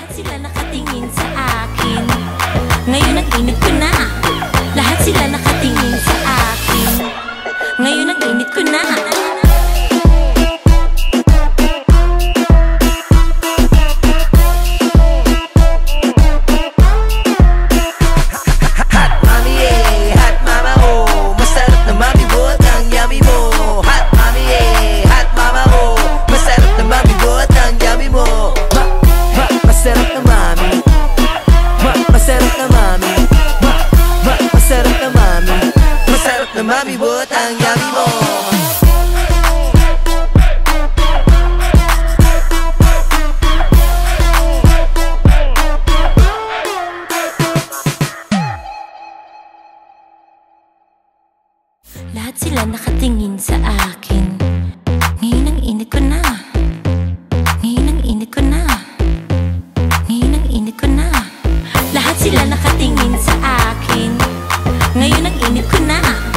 Lahat sila nakatingin sa akin. Ngayon ang init ko na. Lahat sila nakatingin sa akin. Ngayon ang init ko na. Mami, buot ang yummy mo. Lahat sila nakatingin sa akin. Ngayon ang init ko na. Ngayon ang init ko na. Ngayon ang init ko na. Lahat sila nakatingin sa akin. Ngayon ang init ko na.